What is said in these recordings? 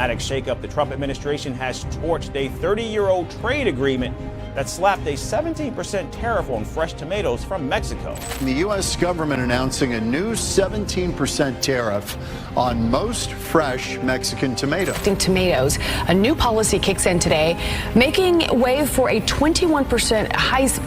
dramatic shakeup, the Trump administration has torched a 30-year-old trade agreement that slapped a 17% tariff on fresh tomatoes from Mexico. The U.S. government announcing a new 17% tariff on most fresh Mexican tomatoes. Tomatoes, a new policy kicks in today, making way for a 21%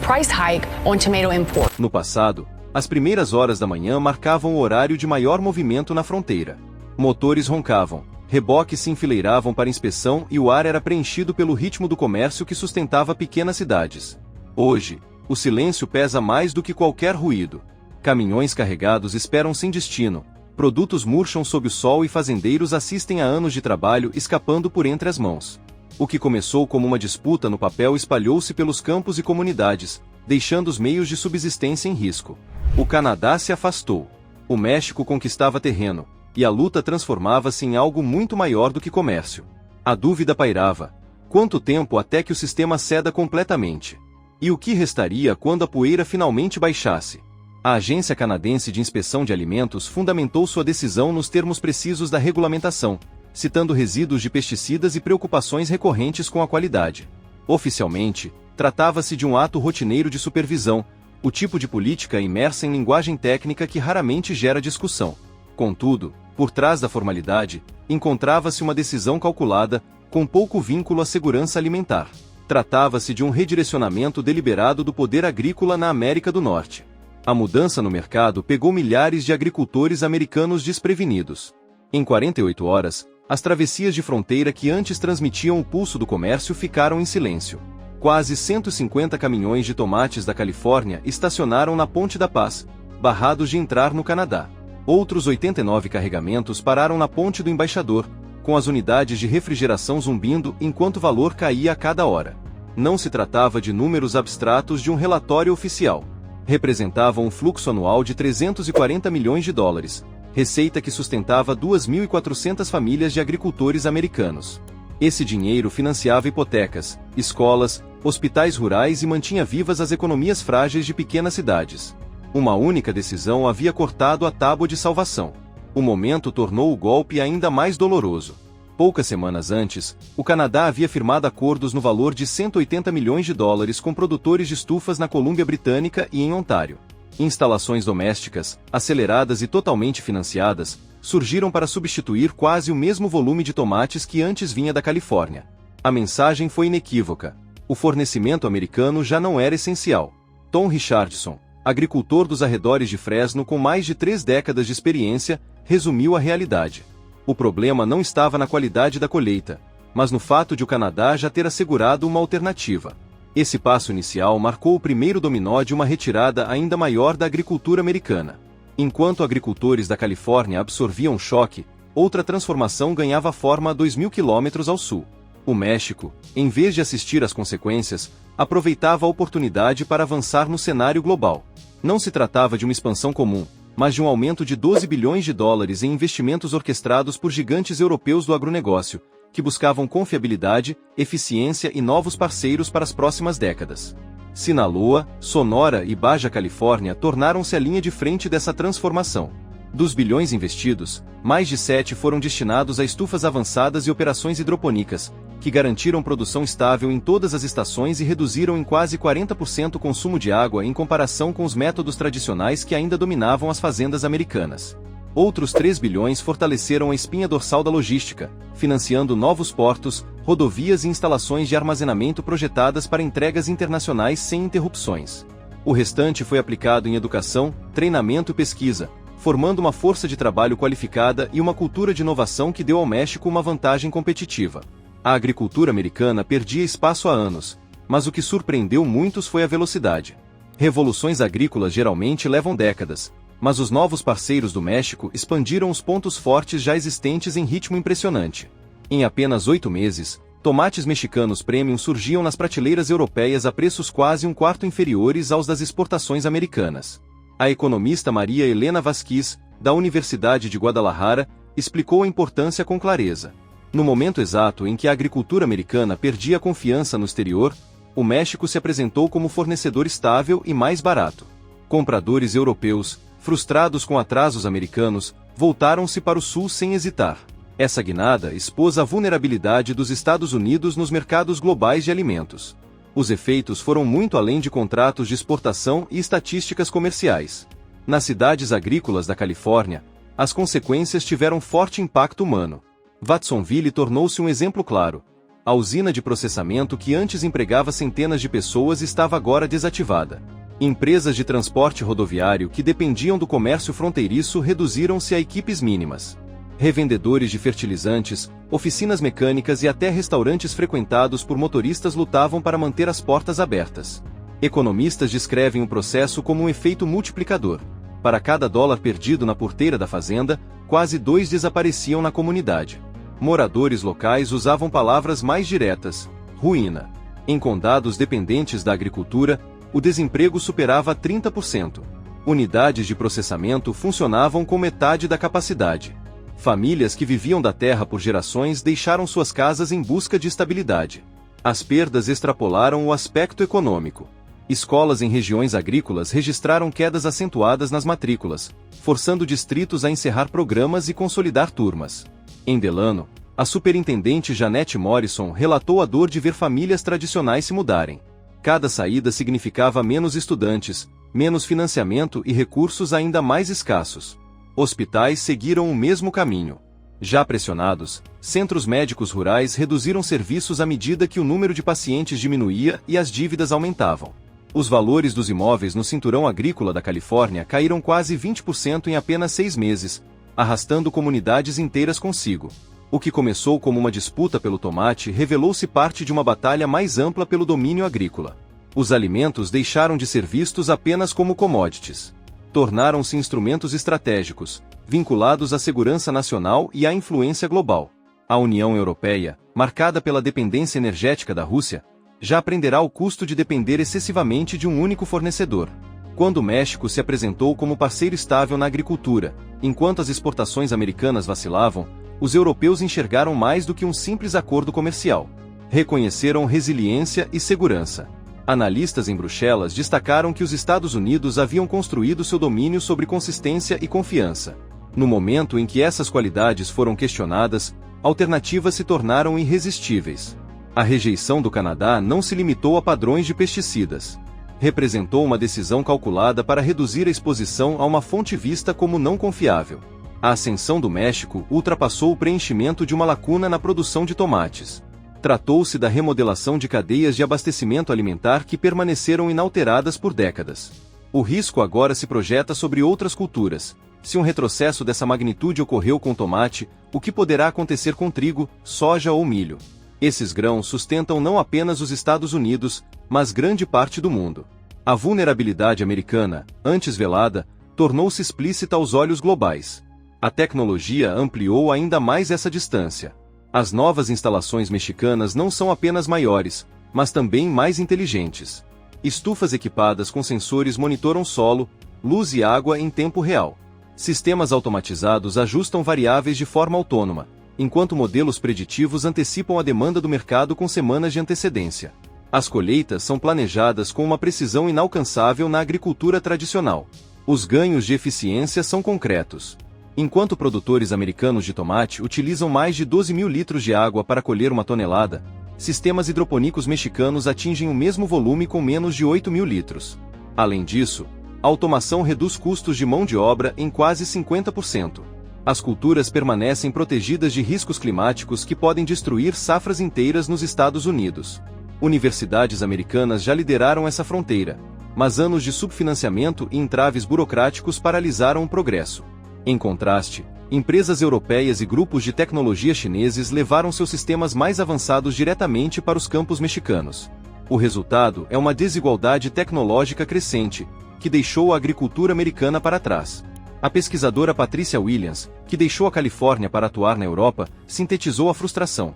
price hike on tomato import. No passado, as primeiras horas da manhã marcavam o horário de maior movimento na fronteira. Motores roncavam, reboques se enfileiravam para inspeção e o ar era preenchido pelo ritmo do comércio que sustentava pequenas cidades. Hoje, o silêncio pesa mais do que qualquer ruído. Caminhões carregados esperam sem destino, produtos murcham sob o sol e fazendeiros assistem a anos de trabalho escapando por entre as mãos. O que começou como uma disputa no papel espalhou-se pelos campos e comunidades, deixando os meios de subsistência em risco. O Canadá se afastou. O México conquistava terreno, e a luta transformava-se em algo muito maior do que comércio. A dúvida pairava: quanto tempo até que o sistema ceda completamente? E o que restaria quando a poeira finalmente baixasse? A Agência Canadense de Inspeção de Alimentos fundamentou sua decisão nos termos precisos da regulamentação, citando resíduos de pesticidas e preocupações recorrentes com a qualidade. Oficialmente, tratava-se de um ato rotineiro de supervisão, o tipo de política imersa em linguagem técnica que raramente gera discussão. Contudo, por trás da formalidade, encontrava-se uma decisão calculada, com pouco vínculo à segurança alimentar. Tratava-se de um redirecionamento deliberado do poder agrícola na América do Norte. A mudança no mercado pegou milhares de agricultores americanos desprevenidos. Em 48 horas, as travessias de fronteira que antes transmitiam o pulso do comércio ficaram em silêncio. Quase 150 caminhões de tomates da Califórnia estacionaram na Ponte da Paz, barrados de entrar no Canadá. Outros 89 carregamentos pararam na Ponte do Embaixador, com as unidades de refrigeração zumbindo enquanto o valor caía a cada hora. Não se tratava de números abstratos de um relatório oficial. Representavam um fluxo anual de 340 milhões de dólares, receita que sustentava 2.400 famílias de agricultores americanos. Esse dinheiro financiava hipotecas, escolas, hospitais rurais e mantinha vivas as economias frágeis de pequenas cidades. Uma única decisão havia cortado a tábua de salvação. O momento tornou o golpe ainda mais doloroso. Poucas semanas antes, o Canadá havia firmado acordos no valor de 180 milhões de dólares com produtores de estufas na Colômbia Britânica e em Ontário. Instalações domésticas, aceleradas e totalmente financiadas, surgiram para substituir quase o mesmo volume de tomates que antes vinha da Califórnia. A mensagem foi inequívoca: o fornecimento americano já não era essencial. Tom Richardson, agricultor dos arredores de Fresno com mais de 3 décadas de experiência, resumiu a realidade. O problema não estava na qualidade da colheita, mas no fato de o Canadá já ter assegurado uma alternativa. Esse passo inicial marcou o primeiro dominó de uma retirada ainda maior da agricultura americana. Enquanto agricultores da Califórnia absorviam o choque, outra transformação ganhava forma a 2.000 quilômetros ao sul. O México, em vez de assistir às consequências, aproveitava a oportunidade para avançar no cenário global. Não se tratava de uma expansão comum, mas de um aumento de 12 bilhões de dólares em investimentos orquestrados por gigantes europeus do agronegócio, que buscavam confiabilidade, eficiência e novos parceiros para as próximas décadas. Sinaloa, Sonora e Baja Califórnia tornaram-se a linha de frente dessa transformação. Dos bilhões investidos, mais de 7 foram destinados a estufas avançadas e operações hidroponicas, que garantiram produção estável em todas as estações e reduziram em quase 40% o consumo de água em comparação com os métodos tradicionais que ainda dominavam as fazendas americanas. Outros 3 bilhões fortaleceram a espinha dorsal da logística, financiando novos portos, rodovias e instalações de armazenamento projetadas para entregas internacionais sem interrupções. O restante foi aplicado em educação, treinamento e pesquisa, formando uma força de trabalho qualificada e uma cultura de inovação que deu ao México uma vantagem competitiva. A agricultura americana perdia espaço há anos, mas o que surpreendeu muitos foi a velocidade. Revoluções agrícolas geralmente levam décadas, mas os novos parceiros do México expandiram os pontos fortes já existentes em ritmo impressionante. Em apenas 8 meses, tomates mexicanos premium surgiam nas prateleiras europeias a preços quase um quarto inferiores aos das exportações americanas. A economista Maria Helena Vasquez, da Universidade de Guadalajara, explicou a importância com clareza. No momento exato em que a agricultura americana perdia a confiança no exterior, o México se apresentou como fornecedor estável e mais barato. Compradores europeus, frustrados com atrasos americanos, voltaram-se para o sul sem hesitar. Essa guinada expôs a vulnerabilidade dos Estados Unidos nos mercados globais de alimentos. Os efeitos foram muito além de contratos de exportação e estatísticas comerciais. Nas cidades agrícolas da Califórnia, as consequências tiveram forte impacto humano. Watsonville tornou-se um exemplo claro. A usina de processamento que antes empregava centenas de pessoas estava agora desativada. Empresas de transporte rodoviário que dependiam do comércio fronteiriço reduziram-se a equipes mínimas. Revendedores de fertilizantes, oficinas mecânicas e até restaurantes frequentados por motoristas lutavam para manter as portas abertas. Economistas descrevem o processo como um efeito multiplicador. Para cada dólar perdido na porteira da fazenda, quase 2 desapareciam na comunidade. Moradores locais usavam palavras mais diretas: ruína. Em condados dependentes da agricultura, o desemprego superava 30%. Unidades de processamento funcionavam com metade da capacidade. Famílias que viviam da terra por gerações deixaram suas casas em busca de estabilidade. As perdas extrapolaram o aspecto econômico. Escolas em regiões agrícolas registraram quedas acentuadas nas matrículas, forçando distritos a encerrar programas e consolidar turmas. Em Delano, a superintendente Janette Morrison relatou a dor de ver famílias tradicionais se mudarem. Cada saída significava menos estudantes, menos financiamento e recursos ainda mais escassos. Hospitais seguiram o mesmo caminho. Já pressionados, centros médicos rurais reduziram serviços à medida que o número de pacientes diminuía e as dívidas aumentavam. Os valores dos imóveis no cinturão agrícola da Califórnia caíram quase 20% em apenas 6 meses, arrastando comunidades inteiras consigo. O que começou como uma disputa pelo tomate revelou-se parte de uma batalha mais ampla pelo domínio agrícola. Os alimentos deixaram de ser vistos apenas como commodities. Tornaram-se instrumentos estratégicos, vinculados à segurança nacional e à influência global. A União Europeia, marcada pela dependência energética da Rússia, já aprenderá o custo de depender excessivamente de um único fornecedor. Quando o México se apresentou como parceiro estável na agricultura, enquanto as exportações americanas vacilavam, os europeus enxergaram mais do que um simples acordo comercial. Reconheceram resiliência e segurança. Analistas em Bruxelas destacaram que os Estados Unidos haviam construído seu domínio sobre consistência e confiança. No momento em que essas qualidades foram questionadas, alternativas se tornaram irresistíveis. A rejeição do Canadá não se limitou a padrões de pesticidas. Representou uma decisão calculada para reduzir a exposição a uma fonte vista como não confiável. A ascensão do México ultrapassou o preenchimento de uma lacuna na produção de tomates. Tratou-se da remodelação de cadeias de abastecimento alimentar que permaneceram inalteradas por décadas. O risco agora se projeta sobre outras culturas. Se um retrocesso dessa magnitude ocorreu com tomate, o que poderá acontecer com trigo, soja ou milho? Esses grãos sustentam não apenas os Estados Unidos, mas grande parte do mundo. A vulnerabilidade americana, antes velada, tornou-se explícita aos olhos globais. A tecnologia ampliou ainda mais essa distância. As novas instalações mexicanas não são apenas maiores, mas também mais inteligentes. Estufas equipadas com sensores monitoram solo, luz e água em tempo real. Sistemas automatizados ajustam variáveis de forma autônoma, enquanto modelos preditivos antecipam a demanda do mercado com semanas de antecedência. As colheitas são planejadas com uma precisão inalcançável na agricultura tradicional. Os ganhos de eficiência são concretos. Enquanto produtores americanos de tomate utilizam mais de 12 mil litros de água para colher uma tonelada, sistemas hidroponicos mexicanos atingem o mesmo volume com menos de 8 mil litros. Além disso, a automação reduz custos de mão de obra em quase 50%. As culturas permanecem protegidas de riscos climáticos que podem destruir safras inteiras nos Estados Unidos. Universidades americanas já lideraram essa fronteira, mas anos de subfinanciamento e entraves burocráticos paralisaram o progresso. Em contraste, empresas europeias e grupos de tecnologia chineses levaram seus sistemas mais avançados diretamente para os campos mexicanos. O resultado é uma desigualdade tecnológica crescente, que deixou a agricultura americana para trás. A pesquisadora Patricia Williams, que deixou a Califórnia para atuar na Europa, sintetizou a frustração.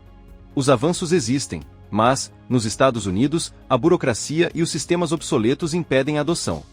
Os avanços existem, mas, nos Estados Unidos, a burocracia e os sistemas obsoletos impedem a adoção.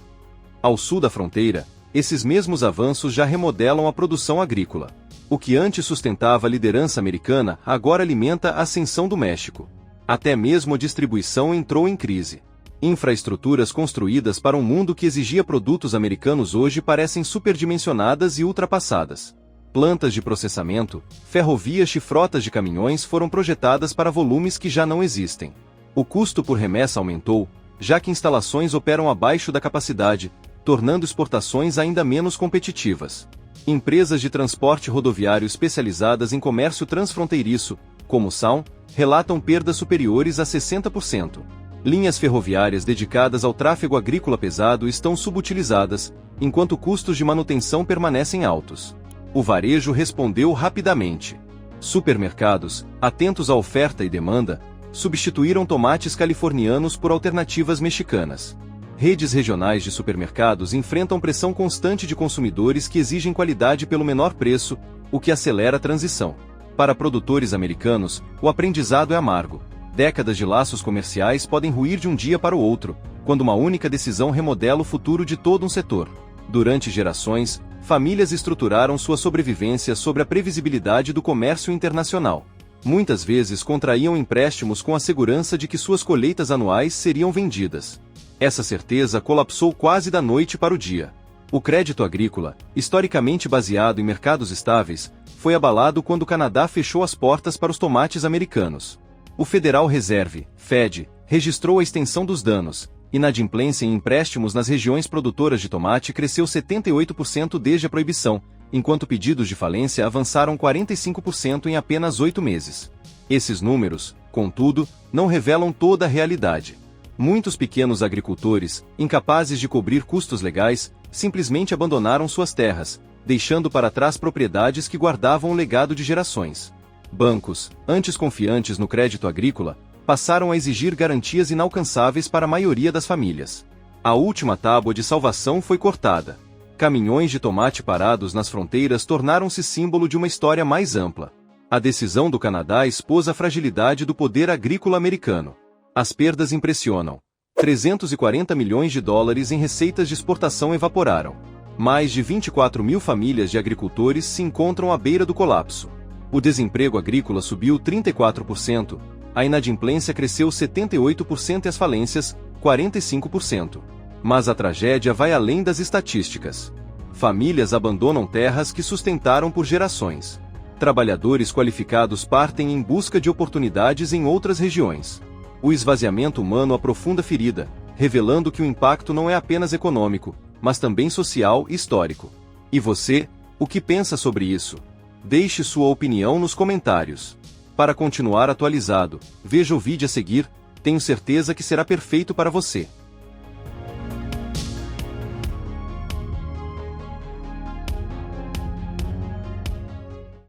Ao sul da fronteira, esses mesmos avanços já remodelam a produção agrícola. O que antes sustentava a liderança americana agora alimenta a ascensão do México. Até mesmo a distribuição entrou em crise. Infraestruturas construídas para um mundo que exigia produtos americanos hoje parecem superdimensionadas e ultrapassadas. Plantas de processamento, ferrovias e frotas de caminhões foram projetadas para volumes que já não existem. O custo por remessa aumentou, já que instalações operam abaixo da capacidade, tornando exportações ainda menos competitivas. Empresas de transporte rodoviário especializadas em comércio transfronteiriço, como SAM, relatam perdas superiores a 60%. Linhas ferroviárias dedicadas ao tráfego agrícola pesado estão subutilizadas, enquanto custos de manutenção permanecem altos. O varejo respondeu rapidamente. Supermercados, atentos à oferta e demanda, substituíram tomates californianos por alternativas mexicanas. Redes regionais de supermercados enfrentam pressão constante de consumidores que exigem qualidade pelo menor preço, o que acelera a transição. Para produtores americanos, o aprendizado é amargo. Décadas de laços comerciais podem ruir de um dia para o outro, quando uma única decisão remodela o futuro de todo um setor. Durante gerações, famílias estruturaram sua sobrevivência sobre a previsibilidade do comércio internacional. Muitas vezes contraíam empréstimos com a segurança de que suas colheitas anuais seriam vendidas. Essa certeza colapsou quase da noite para o dia. O crédito agrícola, historicamente baseado em mercados estáveis, foi abalado quando o Canadá fechou as portas para os tomates americanos. O Federal Reserve, Fed, registrou a extensão dos danos. Inadimplência em empréstimos nas regiões produtoras de tomate cresceu 78% desde a proibição, enquanto pedidos de falência avançaram 45% em apenas 8 meses. Esses números, contudo, não revelam toda a realidade. Muitos pequenos agricultores, incapazes de cobrir custos legais, simplesmente abandonaram suas terras, deixando para trás propriedades que guardavam o legado de gerações. Bancos, antes confiantes no crédito agrícola, passaram a exigir garantias inalcançáveis para a maioria das famílias. A última tábua de salvação foi cortada. Caminhões de tomate parados nas fronteiras tornaram-se símbolo de uma história mais ampla. A decisão do Canadá expôs a fragilidade do poder agrícola americano. As perdas impressionam. 340 milhões de dólares em receitas de exportação evaporaram. Mais de 24 mil famílias de agricultores se encontram à beira do colapso. O desemprego agrícola subiu 34%, a inadimplência cresceu 78% e as falências, 45%. Mas a tragédia vai além das estatísticas. Famílias abandonam terras que sustentaram por gerações. Trabalhadores qualificados partem em busca de oportunidades em outras regiões. O esvaziamento humano aprofunda a ferida, revelando que o impacto não é apenas econômico, mas também social e histórico. E você, o que pensa sobre isso? Deixe sua opinião nos comentários. Para continuar atualizado, veja o vídeo a seguir, tenho certeza que será perfeito para você.